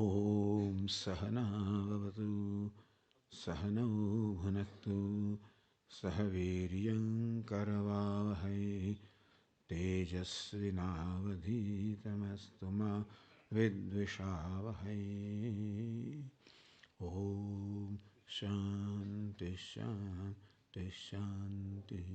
ॐ सहनावतु सहनौ भुनक्तु सह वीर्यं करवावहै तेजस्विनावधीतमस्तु मा विद्विषावहै। ॐ शान्ति शान्ति शान्तिः।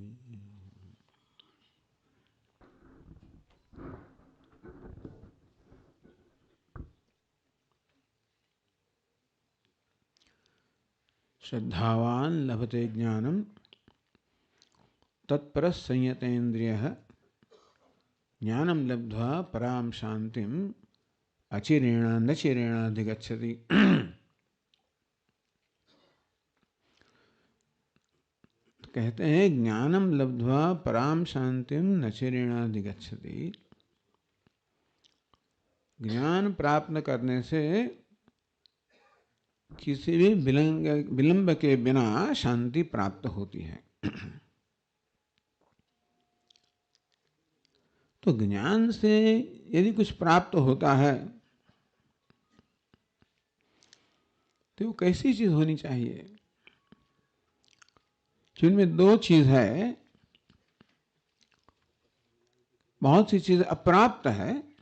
श्रद्धावान् लभते ज्ञानं तत्परः संयतेन्द्रियः ज्ञानं लब्ध्वा परां शान्तिम् अचिरेण न चिरेण अधिगच्छति। कहते हैं ज्ञानम लब्ध्वा पराम शांतिम न चिरेण अधिगच्छति। ज्ञान प्राप्त करने से किसी भी विलंब के बिना शांति प्राप्त होती है। तो ज्ञान से यदि कुछ प्राप्त होता है तो वो कैसी चीज होनी चाहिए? जिनमें दो चीज है, बहुत सी चीज अप्राप्त है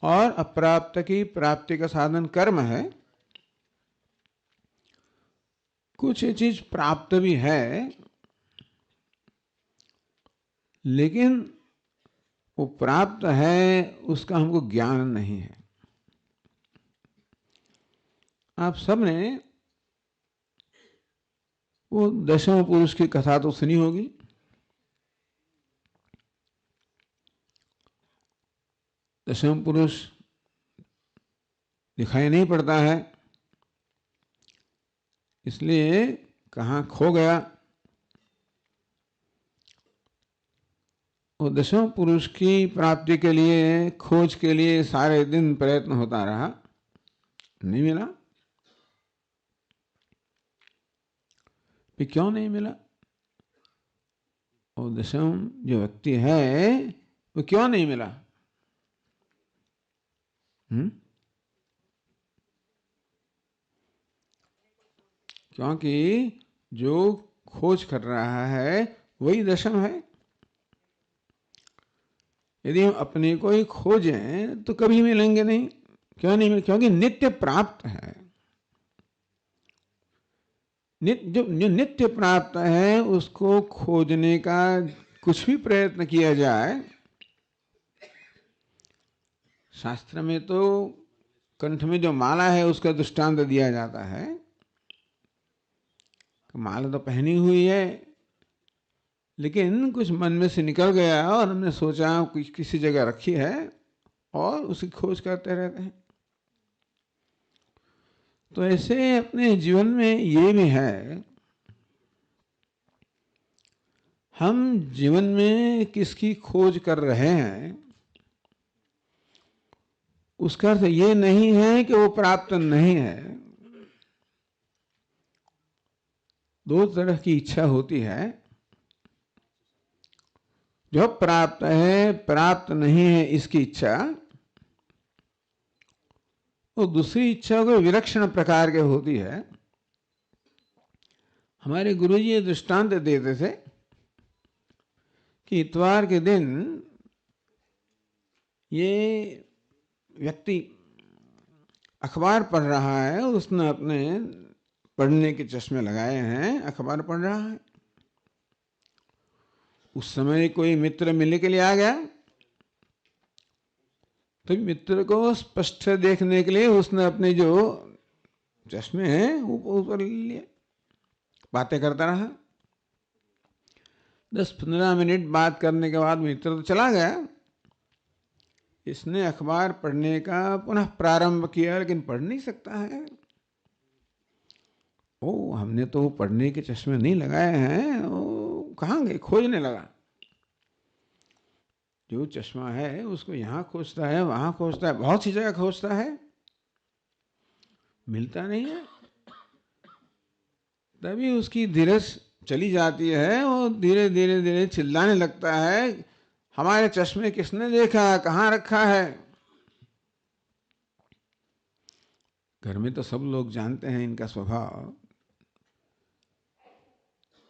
और अप्राप्त की प्राप्ति का साधन कर्म है। कुछ चीज प्राप्त भी है लेकिन वो प्राप्त है उसका हमको ज्ञान नहीं है। आप सबने वो दशम पुरुष की कथा तो सुनी होगी। दशम पुरुष दिखाई नहीं पड़ता है, इसलिए कहाँ खो गया। वो दशम पुरुष की प्राप्ति के लिए, खोज के लिए सारे दिन प्रयत्न होता रहा, नहीं मिला। फिर क्यों नहीं मिला? वो दशम जो व्यक्ति है वो क्यों नहीं मिला? क्योंकि जो खोज कर रहा है वही दशम है। यदि हम अपने को ही खोजें तो कभी मिलेंगे नहीं। क्यों नहीं मिलेंगे? क्योंकि नित्य प्राप्त है। जो नित्य प्राप्त है उसको खोजने का कुछ भी प्रयत्न किया जाए, शास्त्र में तो कंठ में जो माला है उसका दृष्टांत दिया जाता है। माला तो पहनी हुई है लेकिन कुछ मन में से निकल गया और हमने सोचा किसी जगह रखी है और उसकी खोज करते रहते हैं। तो ऐसे अपने जीवन में ये भी है, हम जीवन में किसकी खोज कर रहे हैं उसका अर्थ ये नहीं है कि वो प्राप्त नहीं है। दो तरह की इच्छा होती है। जो प्राप्त है प्राप्त नहीं है इसकी इच्छा, वो दूसरी इच्छा को विलक्षण प्रकार के होती है। हमारे गुरुजी ये दृष्टांत देते थे कि इतवार के दिन ये व्यक्ति अखबार पढ़ रहा है, उसने अपने पढ़ने के चश्मे लगाए हैं, अखबार पढ़ रहा है। उस समय कोई मित्र मिलने के लिए आ गया तो मित्र को स्पष्ट देखने के लिए उसने अपने जो चश्मे हैं ऊपर ले लिए, बातें करता रहा। 10-15 मिनट बात करने के बाद मित्र तो चला गया। इसने अखबार पढ़ने का पुनः प्रारंभ किया लेकिन पढ़ नहीं सकता है। ओ, हमने तो पढ़ने के चश्मे नहीं लगाए हैं, वो कहाँ गए? खोजने लगा। जो चश्मा है उसको यहाँ खोजता है, वहां खोजता है, बहुत सी जगह खोजता है, मिलता नहीं है। तभी उसकी धीरज चली जाती है। वो धीरे धीरे धीरे चिल्लाने लगता है, हमारे चश्मे किसने देखा, कहाँ रखा है? घर में तो सब लोग जानते हैं इनका स्वभाव,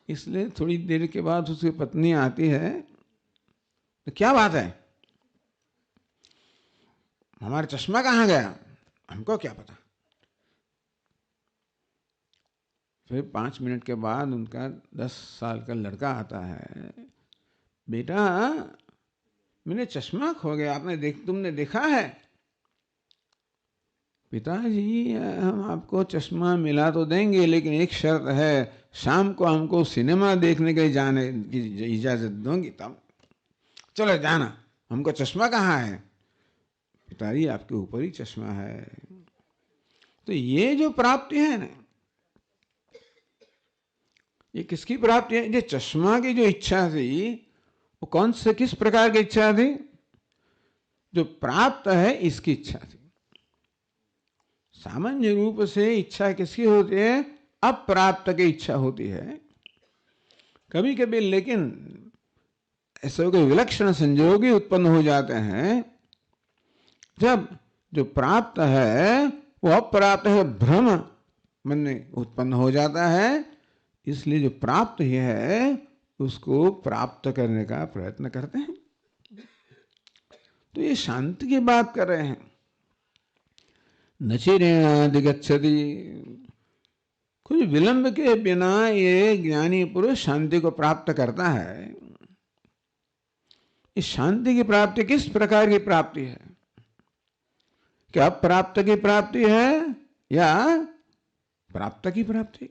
इसलिए थोड़ी देर के बाद उसकी पत्नी आती है, तो क्या बात है, हमारा चश्मा कहाँ गया? हमको क्या पता। फिर 5 मिनट के बाद उनका 10 साल का लड़का आता है, बेटा मेरे चश्मा खो गया, तुमने देखा है? पिताजी हम आपको चश्मा मिला तो देंगे, लेकिन एक शर्त है, शाम को हमको सिनेमा देखने के लिए जाने की इजाजत दोगी तब। चलो जाना, हमको चश्मा कहाँ है? पिताजी आपके ऊपर ही चश्मा है। तो ये जो प्राप्ति है ना, ये किसकी प्राप्ति है? ये चश्मा की जो इच्छा थी, वो कौन से किस प्रकार की इच्छा थी? जो प्राप्त है इसकी इच्छा थी। सामान्य रूप से इच्छा किसकी होती है? अप्राप्त की इच्छा होती है। कभी कभी लेकिन ऐसे कोई विलक्षण संयोग ही उत्पन्न हो जाते हैं, जब जो प्राप्त है वो अप्राप्त है, भ्रम मन में उत्पन्न हो जाता है। इसलिए जो प्राप्त ही है उसको प्राप्त करने का प्रयत्न करते हैं। तो ये शांति की बात कर रहे हैं। नचिरेणाधिगच्छति, कुछ विलंब के बिना ये ज्ञानी पुरुष शांति को प्राप्त करता है। इस शांति की प्राप्ति किस प्रकार की प्राप्ति है? क्या प्राप्त की प्राप्ति है या प्राप्त की प्राप्ति?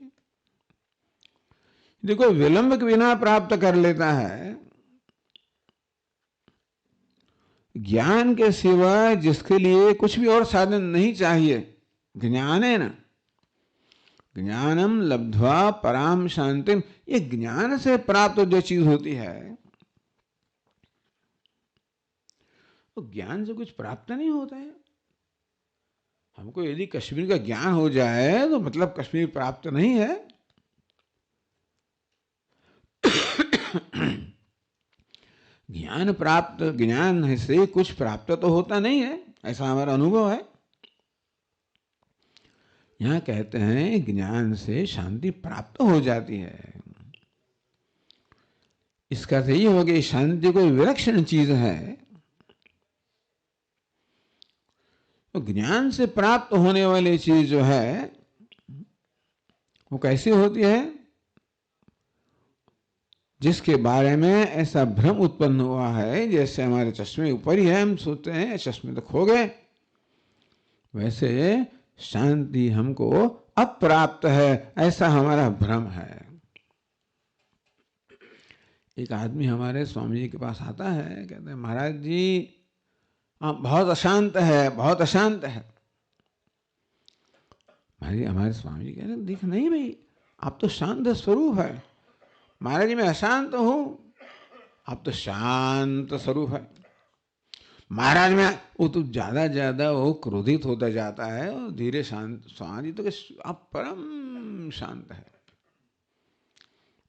देखो, विलंब के बिना प्राप्त कर लेता है। ज्ञान के सिवा जिसके लिए कुछ भी और साधन नहीं चाहिए, ज्ञान है ना, ज्ञानम लब्ध्वा पराम शांतिम, ये ज्ञान से प्राप्त जो चीज होती है, तो ज्ञान से कुछ प्राप्त नहीं होता है। हमको यदि कश्मीर का ज्ञान हो जाए तो मतलब कश्मीर प्राप्त नहीं है। ज्ञान प्राप्त, ज्ञान से कुछ प्राप्त तो होता नहीं है, ऐसा हमारा अनुभव है। यहां कहते हैं ज्ञान से शांति प्राप्त हो जाती है। इसका अर्थ ये हो कि शांति कोई विलक्षण चीज है। तो ज्ञान से प्राप्त होने वाली चीज जो है वो कैसी होती है? जिसके बारे में ऐसा भ्रम उत्पन्न हुआ है, जैसे हमारे चश्मे ऊपर ही है, हम सोचते हैं चश्मे तो खो गए, वैसे शांति हमको अप्राप्त है, ऐसा हमारा भ्रम है। एक आदमी हमारे स्वामी जी के पास आता है, कहते हैं महाराज जी आप बहुत अशांत है, बहुत अशांत है। हमारे स्वामी जी कह रहे देख नहीं भाई, आप तो शांत स्वरूप है। महाराज जी मैं अशांत हूं, आप तो शांत स्वरूप है। महाराज में वो तो ज्यादा वो क्रोधित होता जाता है और धीरे शांत। स्वामी जी तो आप परम शांत है।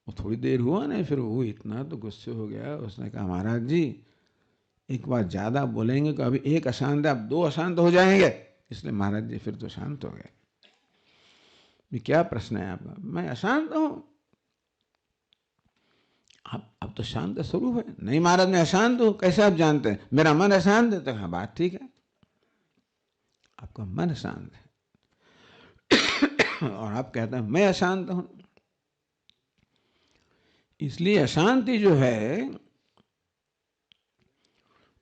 वो थोड़ी देर हुआ ना, फिर वो इतना तो गुस्से हो गया, उसने कहा महाराज जी एक बार ज्यादा बोलेंगे तो अभी एक अशांत है, अब 2 अशांत हो जाएंगे। इसलिए महाराज जी फिर तो शांत हो गए। क्या प्रश्न है आपका? मैं अशांत हूं, आप तो शांत स्वरूप है। नहीं महाराज मैं अशांत हूं, कैसे आप जानते हैं? मेरा मन अशांत है। तो हाँ बात ठीक है, आपका मन शांत है और आप कहते हैं मैं अशांत हूं। इसलिए अशांति जो है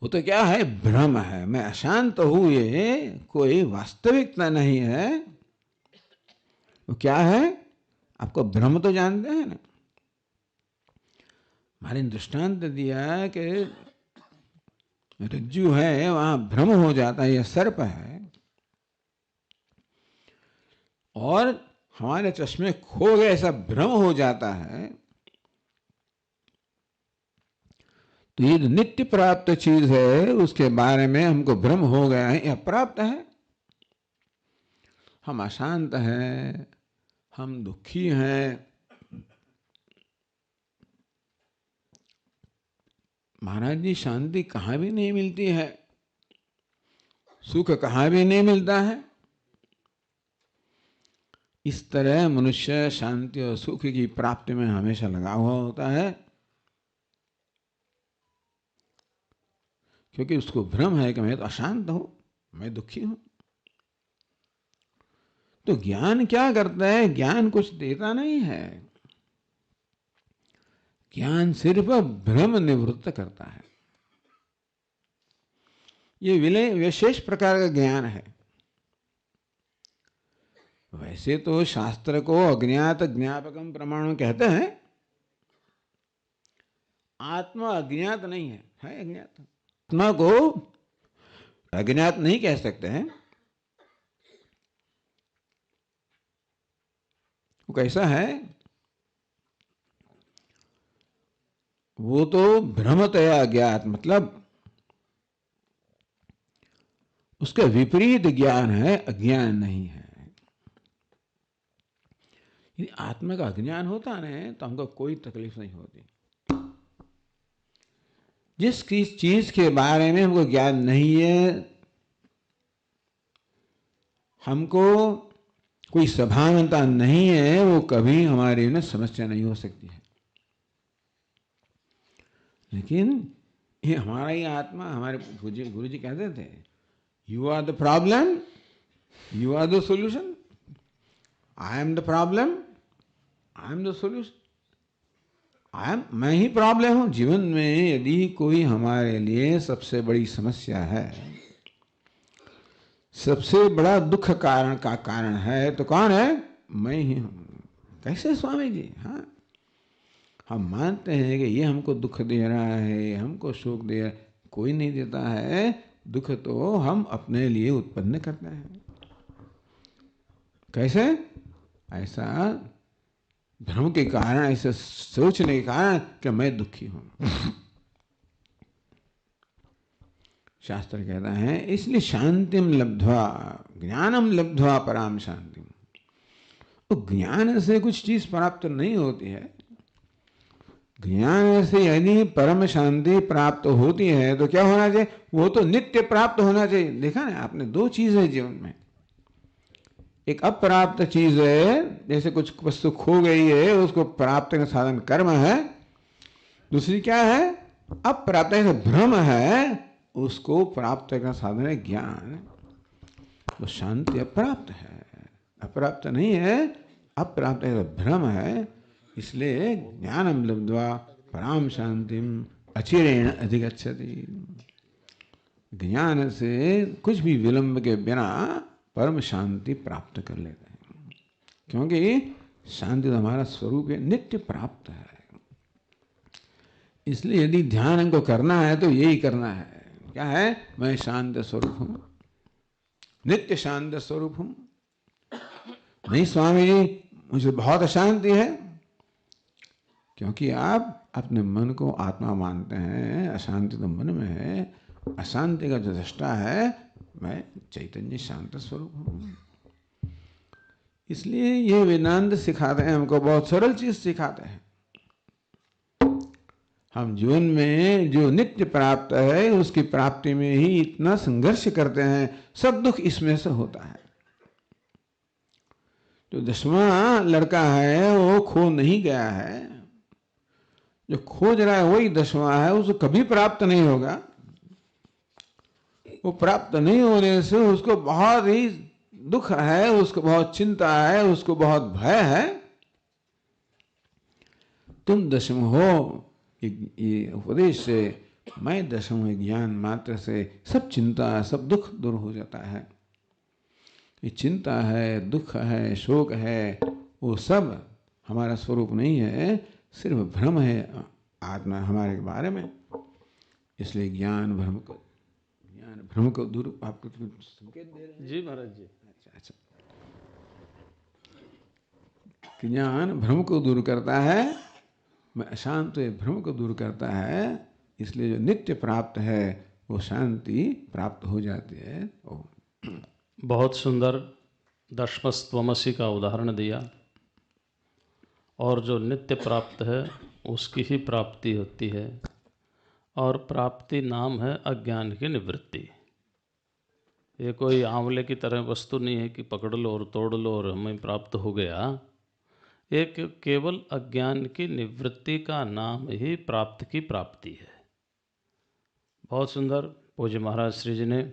वो तो क्या है? भ्रम है। मैं अशांत हूं, ये कोई वास्तविकता नहीं है। वो क्या है? आपको भ्रम तो जानते हैं ना। हमारे दृष्टांत दिया कि रज्जु है, वहां भ्रम हो जाता है, यह सर्प है। और हमारे चश्मे खो गए, ऐसा भ्रम हो जाता है। तो ये नित्य प्राप्त चीज है, उसके बारे में हमको भ्रम हो गया है, यह प्राप्त है। हम अशांत हैं, हम दुखी हैं। महाराज जी शांति कहां भी नहीं मिलती है, सुख कहां भी नहीं मिलता है। इस तरह मनुष्य शांति और सुख की प्राप्ति में हमेशा लगा हुआ होता है, क्योंकि उसको भ्रम है कि मैं तो अशांत हूं, मैं दुखी हूं। तो ज्ञान क्या करता है? ज्ञान कुछ देता नहीं है, ज्ञान सिर्फ भ्रम निवृत्त करता है। ये विशेष प्रकार का ज्ञान है। वैसे तो शास्त्र को अज्ञात ज्ञापकम प्रमाण कहते हैं। आत्मा अज्ञात नहीं है, है अज्ञात। आत्मा को अज्ञात नहीं कह सकते हैं। वो कैसा है? वो तो भ्रमतया अज्ञात, मतलब उसका विपरीत ज्ञान है, अज्ञान नहीं है। यदि आत्मा का अज्ञान होता ना तो हमको कोई तकलीफ नहीं होती। जिस किस चीज के बारे में हमको ज्ञान नहीं है, हमको कोई सभानता नहीं है, वो कभी हमारे लिए समस्या नहीं हो सकती है। लेकिन ये हमारा ही आत्मा, हमारे गुरु जी कहते थे, you are the problem, you are the solution. I am the problem, I am the solution. मैं ही प्रॉब्लम हूं। जीवन में यदि कोई हमारे लिए सबसे बड़ी समस्या है, सबसे बड़ा दुख का कारण है, तो कौन है? मैं ही हूं। कैसे स्वामी जी? हाँ, हम मानते हैं कि ये हमको दुख दे रहा है, हमको शोक दे रहा है। कोई नहीं देता है। दुख तो हम अपने लिए उत्पन्न करते हैं। कैसे? ऐसा भ्रम के कारण, ऐसे सोचने के कारण कि मैं दुखी हूं। शास्त्र कहता है इसलिए शांतिम लब्ध्वा ज्ञानम लब्ध्वा पराम शांतिम। तो ज्ञान से कुछ चीज प्राप्त नहीं होती है। ज्ञान से यदि परम शांति प्राप्त होती है तो क्या होना चाहिए? वो तो नित्य प्राप्त होना चाहिए। देखा ना आपने, दो चीज है जीवन में। एक अप्राप्त चीज है, जैसे कुछ वस्तु खो गई है, उसको प्राप्त का साधन कर्म है। दूसरी क्या है? अप्राप्त है, भ्रम है, उसको प्राप्त का साधन है ज्ञान। तो शांति अप्राप्त है, अप्राप्त नहीं है, अप्राप्त है, भ्रम है। इसलिए ज्ञानम लब्ध्वा पराम शांतिम अचिरेण अधिगच्छति। ज्ञान से कुछ भी विलंब के बिना परम शांति प्राप्त कर लेते हैं, क्योंकि शांति तो हमारा स्वरूप है, नित्य प्राप्त है। इसलिए यदि ध्यान हमको करना है तो यही करना है। क्या है? मैं शांत स्वरूप हूं, नित्य शांत स्वरूप हूं। नहीं स्वामी जी, मुझे बहुत अशांति है, क्योंकि आप अपने मन को आत्मा मानते हैं। अशांति तो मन में है, अशांति का जो दृष्टा है मैं चैतन्य शांत स्वरूप हूं। इसलिए ये वेदांत सिखाते हैं हमको, बहुत सरल चीज सिखाते हैं। हम जीवन में जो नित्य प्राप्त है उसकी प्राप्ति में ही इतना संघर्ष करते हैं, सब दुख इसमें से होता है। जो 10वां लड़का है वो खो नहीं गया है, जो खोज रहा है वही 10वां है, उसको कभी प्राप्त नहीं होगा। वो प्राप्त नहीं होने से उसको बहुत ही दुख है, उसको बहुत चिंता है, उसको बहुत भय है। तुम 10 हो, ये उपदेश से मैं 10 ज्ञान मात्र से सब चिंता, सब दुख दूर हो जाता है। ये चिंता है, दुख है, शोक है, वो सब हमारा स्वरूप नहीं है, सिर्फ भ्रम है आत्मा हमारे बारे में। इसलिए ज्ञान भ्रम को दूर। आपको संकेत दे रहे हैं? जी महाराज जी। अच्छा। ज्ञान भ्रम को दूर करता है, मैं अशांत भ्रम को दूर करता है। इसलिए जो नित्य प्राप्त है वो शांति प्राप्त हो जाती है। बहुत सुंदर दशमस्त्वमसि का उदाहरण दिया। और जो नित्य प्राप्त है उसकी ही प्राप्ति होती है, और प्राप्ति नाम है अज्ञान की निवृत्ति। ये कोई आंवले की तरह वस्तु नहीं है कि पकड़ लो और तोड़ लो और हमें प्राप्त हो गया। एक केवल अज्ञान की निवृत्ति का नाम ही प्राप्त की प्राप्ति है। बहुत सुंदर पूज्य महाराज श्री जी ने